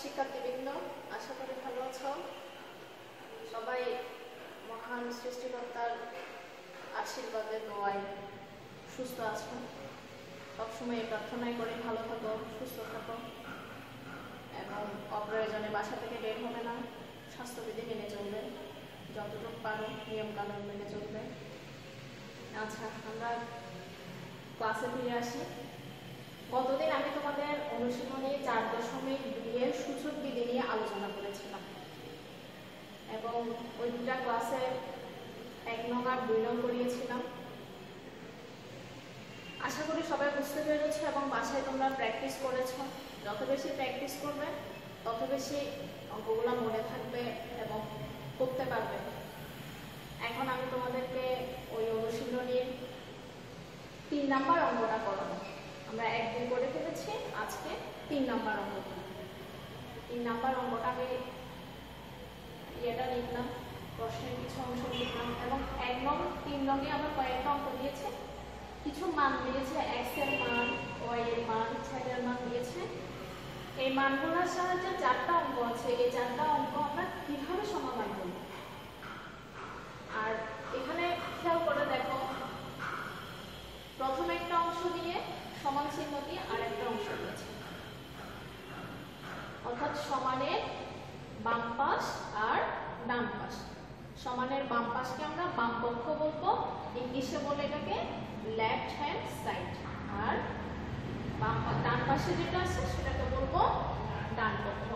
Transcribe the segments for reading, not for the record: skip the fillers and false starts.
শিক্ষার্থীবৃন্দ, আশা করি ভালো আছো। সবাই মহান সৃষ্টিকর্তার আশীর্বাদে দোয়ায় সুস্থ আছো। সবসময় প্রার্থনাই করে ভালো থাকো, সুস্থ থাকো এবং অপ্রয়োজনে বাসা থেকে বের হবে না। স্বাস্থ্যবিধি মেনে চলবে, যতটুকু পারো নিয়মকানুন মেনে চলবে। আচ্ছা, আমরা ক্লাসে ফিরে আসি। গতদিন আমি তোমাদের অনুশীলনী 4.2 সূচক বিধি নিয়ে আলোচনা করেছিলাম এবং ওই দুটা ক্লাসে 1 নং আর 2 নং করিয়েছিলাম। আশা করি সবাই বুঝতে পেরেছো এবং বাসায় তোমরা প্র্যাকটিস করেছো। যত বেশি প্র্যাকটিস করবে তত বেশি অঙ্কগুলো মনে থাকবে এবং করতে পারবে। এখন আমি তোমাদেরকে ওই অনুশীলনীর 3 নাম্বার অঙ্কটা করাবো। আমরা 1, 2 করে ফেলেছি, আজকে 3 নাম্বার অঙ্ক। 3 নাম্বার অঙ্কটা আমি লিখলাম, প্রশ্নের কিছু অংশ লিখলাম এবং 1 নং 3 নংয়ে আমরা কয়েকটা অঙ্ক দিয়েছে, কিছু মান দিয়েছে, x এর মান, y এর মান, z এর মান দিয়েছে। এই মানগুলোর সাহায্যে 4টা অঙ্ক আছে। এই 4টা অঙ্ক আমরা কিভাবে সমাধান করব, আর এখানে খেয়াল করে দেখো, প্রথম একটা অংশ দিয়ে সমান চিহ্ন দিয়ে আর একটা অংশ দিয়েছে, অর্থাৎ সমানের বাম পাশ আর ডান পাশ। সমানের বাম পাশকে আমরা বাম পক্ষ বলবো, ইংলিশে বলে এটাকে লেফট হ্যান্ড সাইড, আর ডান পাশে যেটা আছে সেটাকে বলবো ডান পক্ষ,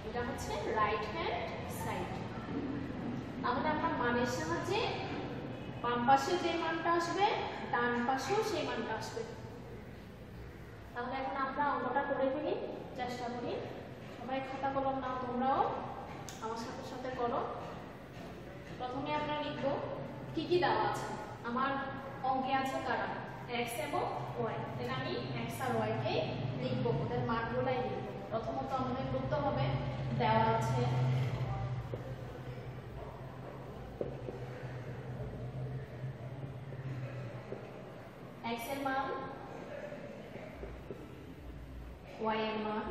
এটা হচ্ছে রাইট হ্যান্ড সাইড। তাহলে আমরা মানের সাহায্যে বাম পাশে যে মানটা আসবে ডান পাশেও সেই মানটা আসবে। তাহলে এখন আমরা অঙ্কটা করে ফেলি, চেষ্টা করি। সবাই খাতা কলম নাও, তোমরাও আমার সাথে সাথে করো। প্রথমে আমরা লিখব কি কি দেওয়া আছে। আমার অঙ্কে আছে কারা, x এবং y। তাহলে আমি x আর y কে লিখব, ওদের মানগুলাই লিখব। প্রথমত আমাদের করতে হবে, দেওয়া আছে x এর মান, y এর মান।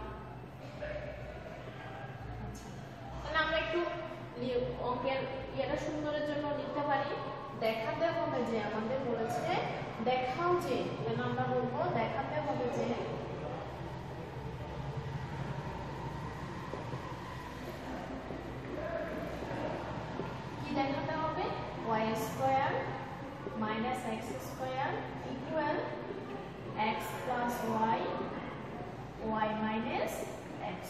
আচ্ছা, তাহলে আমরা একটু অঙ্কের ইয়েটা সুন্দরের জন্য লিখতে পারি। দেখাতে হবে যে, আমাদের বলেছে দেখাও যে, তাহলে আমরা বলবো দেখাতে হবে যে কি দেখাতে হবে, y square minus x square equal x plus y, y minus x।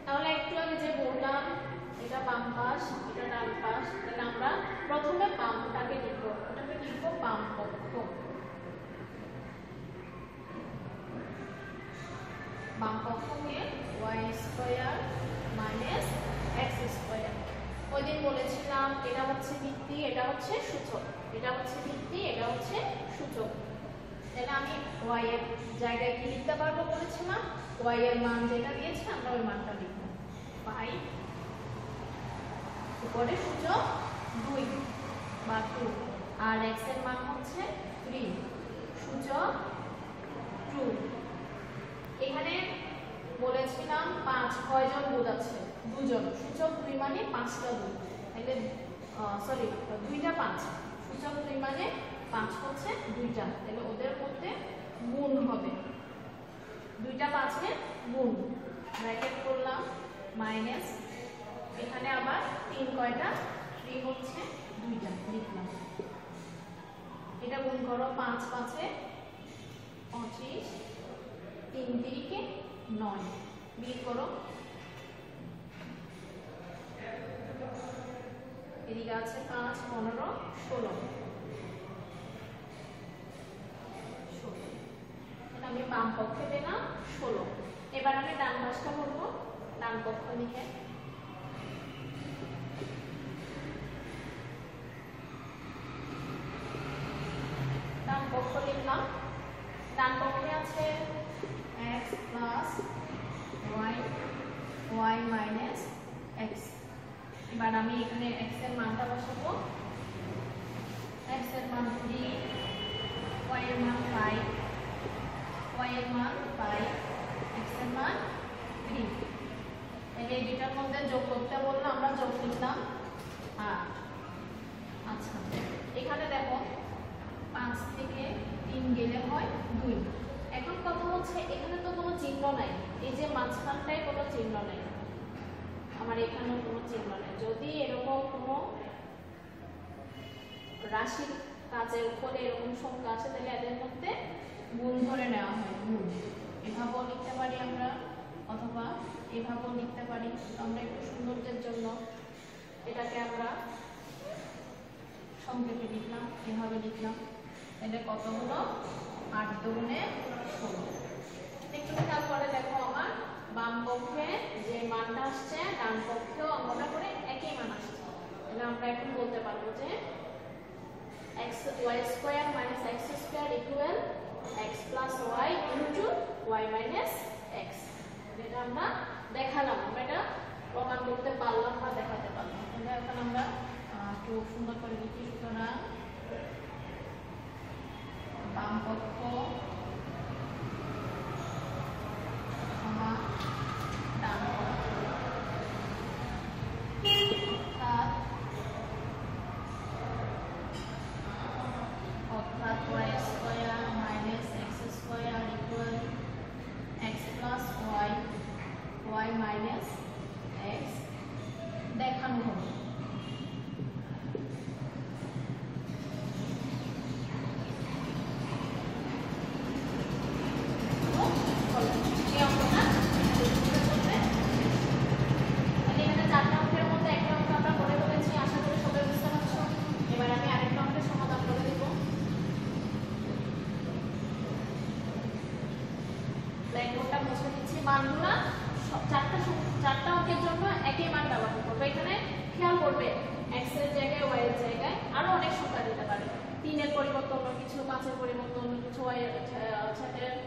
তাহলে একটু আগে যে বললাম এটা বাম পাশ, এটা ডান পাশ, তাহলে আমরা প্রথমে বামটাকে লিখব, ওটাকে লিখব বাম পক্ষ। বাম পক্ষকে y square minus x square. ওই দিন বলেছিলাম এটা হচ্ছে ভিত্তি, এটা হচ্ছে সূচক, এটা হচ্ছে ভিত্তি, এটা হচ্ছে সূচক। তাহলে আমি y এর জায়গায় কি লিখতে পারবো বলেছিলাম, y এর মান যেটা দিয়েছে আমরা ওই মানটা লিখব 5, উপরে সূচক 2 বা 2, আর x এর মান হচ্ছে 3, সূচক 2। এখানে বলেছিলাম 5, কয়জন বোঝাচ্ছে, 2 জন, সূচক 2 মানে 5টা 2, তাহলে সরি 2টা 5, সূচক 2 মানে 5 হচ্ছে 2টা, তাহলে ওদের মধ্যে গুণ হবে, 2টা 5 এর গুণ, ব্র্যাকেট করলাম মাইনাস, এখানে আবার 3 কয়টা, 3 হচ্ছে 2টা, লিখলাম। এটা গুণ করো, 5 5 এ 25, 3 3 9, বিয়োগ করো, এদিকে আছে 5 15 16, আমি বাম পক্ষে দিলাম 16। এবার আমি ডান পাশটা করবো, ডান পক্ষ লিখে ডান পক্ষ লিখলাম। ডান পক্ষে আছে x plus y, y minus x। এবার আমি এখানে x এর মানটা বসাবো, x এর মান 3, y এর মান 5, y এর মান 5, x এর মান যোগ করতে বললে আমরা যোগ লিখলাম 8। আচ্ছা, এখানে দেখো 5 থেকে 3 গেলে হয় 2। এখন কথা হচ্ছে এখানে তো কোনো চিহ্ন নাই, এই যে মাঝখানটায় কোনো চিহ্ন নাই, আমার এখানেও কোনো চিহ্ন নেই। যদি এরকম কোনো রাশির কাজের উপরে এরকম সংখ্যা আসে তাহলে এদের মধ্যে গুণ ধরে নেওয়া হয়, গুণ। এভাবেও লিখতে পারি আমরা, অথবা এভাবেও লিখতে পারি। আমরা একটু সৌন্দর্যের জন্য এটাকে আমরা সংক্ষেপে লিখলাম, এভাবে লিখলাম। তাহলে কত হলো? 8 দুগুণে 16। একটু খেয়াল করে দেখো, আমার বাম পক্ষে যে মানটা আসছে ডান পক্ষেও অঙ্কটা করে একই মান আসছে। তাহলে আমরা এখন বলতে পারবো যে y square minus x square equal x plus y into y minus x। এটা আমরা দেখালাম, আমরা এটা প্রমাণ করতে পারলাম বা দেখাতে পারলাম। তাহলে এখন আমরা একটু সুন্দর করে লিখি। সুতরাং বাম পক্ষ ডান পক্ষ, অর্থাৎ y square minus x square equal x plus y minus x দেখানো হবে। মানগুলা চারটা অঙ্কের জন্য একই মান ব্যবহার করবে। এখানে খেয়াল করবে x এর জায়গায় y এর জায়গায় আরো অনেক সংখ্যা দিতে পারে। 3 এর পরিবর্তে অন্য কিছু, 5 এর পরিবর্তে অন্য কিছু, y এর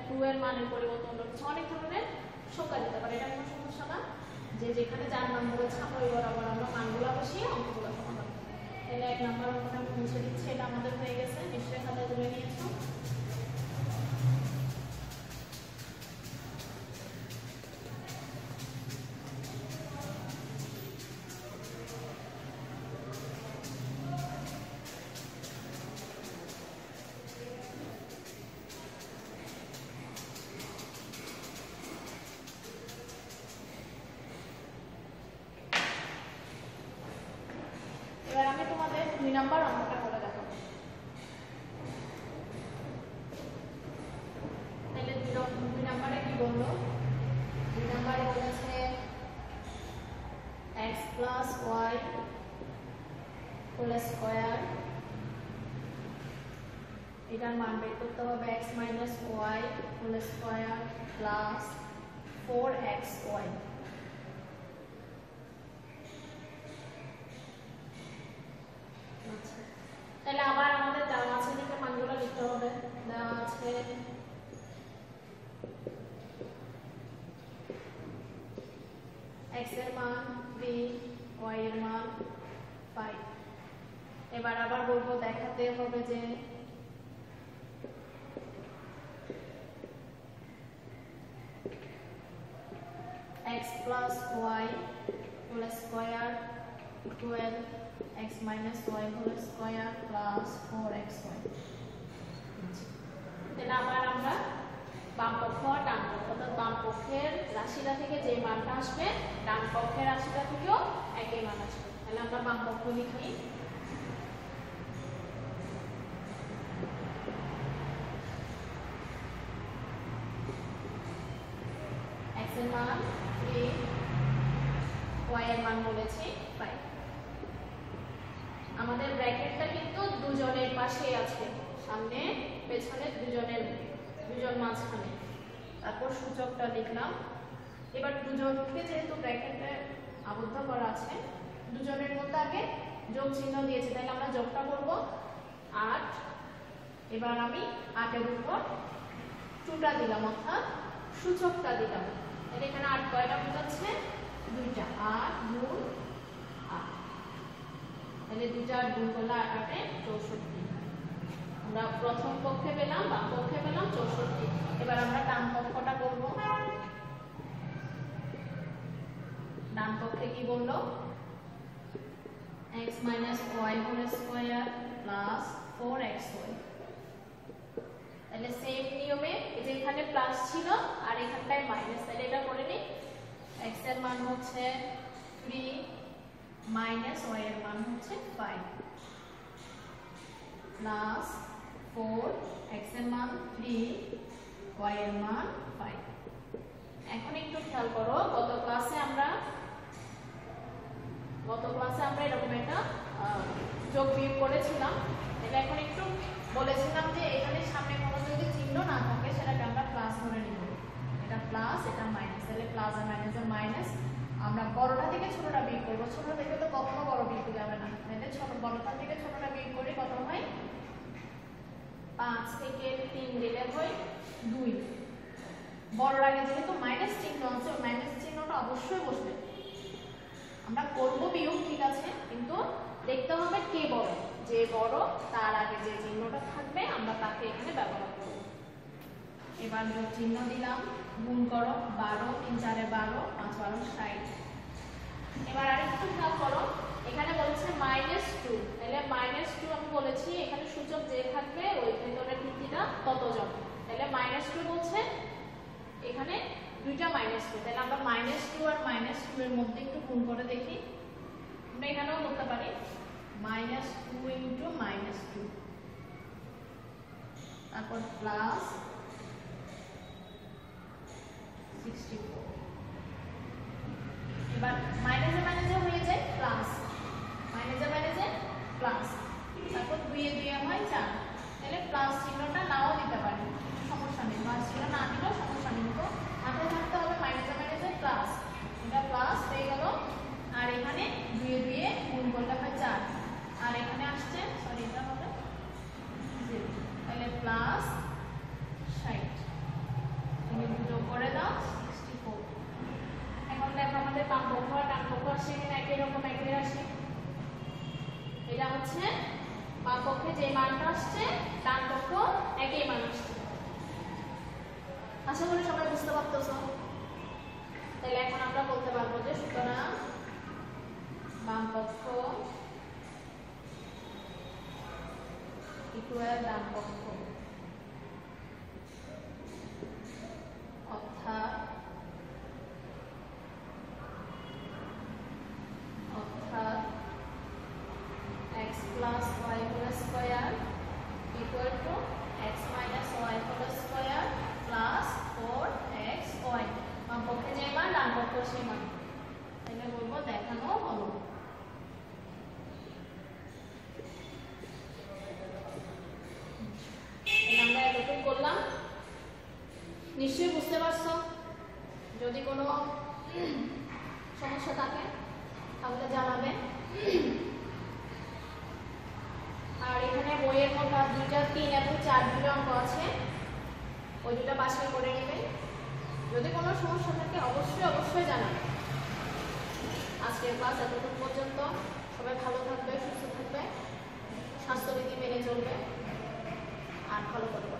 2 এর মানের পরিবর্তে অন্য কিছু, অনেক ধরনের সংখ্যা দিতে পারে। এটা কোনো সমস্যা না, যে যেখানে যার নাম বলেছে আমরা ওই বরাবর আমরা মানগুলো বসিয়ে অঙ্কগুলো সমাধান করব। তাহলে 1 নম্বর অঙ্কটা আমি মুছে দিচ্ছি। এটা আমাদের হয়ে গেছে, নিশ্চয়ই খাতায় তুলে নিয়েছো। এবার আমি তোমাদের 2 নাম্বার অঙ্কটা করে দেখাবো। তাহলে 2 নাম্বারে কি বললো? 2 নাম্বারে বলেছে x plus y whole square, এটার মান বের করতে হবে x minus y whole square plus 4xy। তাহলে আবার আমাদের দেওয়া আছে, দিকে মানগুলো লিখতে হবে। দেওয়া আছে x এর মান 3, y এর মান 5। এবার আবার বলবো, দেখাতে হবে যে x plus y whole square equal x minus y whole square plus 4xy। তাহলে আবার আমরা বাম পক্ষ আর ডান পক্ষ, অর্থাৎ বাম পক্ষের রাশিটা থেকে যে মানটা আসবে ডান পক্ষের রাশিটা থেকেও একই মান আসবে। তাহলে আমরা বাম পক্ষ লিখি। x এর মান 3, y এর মান বলেছি 5। আমাদের ব্র্যাকেটটা কিন্তু দুজনের পাশে আছে, সামনে পেছনে দুজন মাঝখানে। তারপর সূচকটা লিখলাম। এবার দুজনকে যেহেতু ব্র্যাকেটে আবদ্ধ করা আছে, দুজনের মধ্যে আগে যোগ চিহ্ন দিয়েছি, তাহলে আমরা যোগটা করব 8। এবার আমি 8 এর উপর 2টা দিলাম, অর্থাৎ সূচকটা দিলাম। তাহলে এখানে 8 কয়টা বোঝাচ্ছে? 2টা। 8 গুণ 8, তাহলে 2টা গুণ করলে 8 8 64। আমরা প্রথম পক্ষে পেলাম, বাম পক্ষে পেলাম 64। এবার আমরা ডান পক্ষটা করব। ডান পক্ষে কি বললো x minus y whole square plus 4xy। তাহলে সেম নিয়মে এই যে এখানে প্লাস ছিল আর এখানটায় মাইনাস, তাহলে এটা করে নিই। x এর মান হচ্ছে 3 মাইনাস y এর মান হচ্ছে 5 প্লাস 4 x এর মান 3 y এর মান 5। এখন একটু খেয়াল করো, গত ক্লাসে আমরা এরকম একটা যোগ বিয়োগ করেছিলাম। এটা এখন একটু বলেছিলাম যে এখানে সামনে কোনো যদি চিহ্ন না থাকে সেটাকে আমরা প্লাস ধরে নিব। এটা প্লাস, এটা মাইনাস, তাহলে প্লাস আর মাইনাসের মাইনাস। আমরা বড়টা থেকে ছোটটা বিয়োগ করবো, ছোট থেকে তো কখনো বড় বিয়োগ যাবে না, তাহলে বড়টা থেকে ছোটটা বিয়োগ করে কত হয়? 5 থেকে 3 দিলে হয় 2। বড়র আগে যেহেতু মাইনাস চিহ্ন আছে, ওই মাইনাস চিহ্নটা অবশ্যই বসবে। আমরা করব বিয়োগ ঠিক আছে, কিন্তু দেখতে হবে কে বড়। যে বড় তার আগে যে চিহ্নটা থাকবে আমরা তাকে এখানে ব্যবহার করব। এবার যোগ চিহ্ন দিলাম, গুণ করো 12 3 4 12 5 12 60। এবার আরেকটু খেয়াল করো, এখানে বলছে -2, তাহলে -2 আমি বলেছি এখানে সূচক যে থাকবে ওই ভেতরের ভিত্তিটা তত জন, তাহলে -2 বলছে এখানে দুইটা -2, তাহলে আমরা -2 আর -2 এর মধ্যে একটু গুণ করে দেখি। আমরা এখানেও করতে পারি -2 ইনটু -2, তারপর প্লাস 64। এবার মাইনাসে মাইনাসে হয়ে যায় প্লাস, মাইনাসে মাইনাসে প্লাস, তারপর 2 এ 2 হয় 4, তাহলে প্লাস চিহ্নটা নাও দিতে পারি, সমস্যা নেই। প্লাস চিহ্ন না দিলেও সমস্যা নেই, তো মাথায় থাকতে হবে মাইনাসে মাইনাসে প্লাস। এটা প্লাস হয়ে গেল, আর এখানে 2 এ 2 গুণ করলে হয় 4, আর এখানে আসছে সরি এটা হবে 0, তাহলে প্লাস 60। তুমি যোগ করে দাও 64। এখন দেখো আমাদের বাম পক্ষ আর ডান পক্ষ আসছে এখানে একই রকম একই রাশি। এটা হচ্ছে বাম পক্ষে যে মানটা আসছে ডান পক্ষ একই মান আসছে। আশা করি সবাই বুঝতে পারতেছো। তাহলে এখন আমরা বলতে পারবো যে সুতরাং বাম পক্ষ ইকুয়াল ডান পক্ষ, অর্থাৎ x plus y whole square equal to x minus y whole square plus 4xy। বাম পক্ষে যে মান ডান পক্ষে সেই মান, তাহলে বলবো দেখানো হলো। আমরা এতটুকু করলাম, নিশ্চয়ই বুঝতে পারছো। যদি কোনো সমস্যা থাকে তাহলে জানাবে। আর এখানে বইয়ের মধ্যে 2টা 3 এবং 4 দুটো অঙ্ক আছে, ওই দুটো বাছাই করে নেবেন। যদি কোনো সমস্যা থাকে অবশ্যই জানাবেন। আজকের ক্লাস এতটুকু পর্যন্ত। সবাই ভালো থাকবে, সুস্থ থাকবে, স্বাস্থ্যবিধি মেনে চলবে আর ভালো করবে।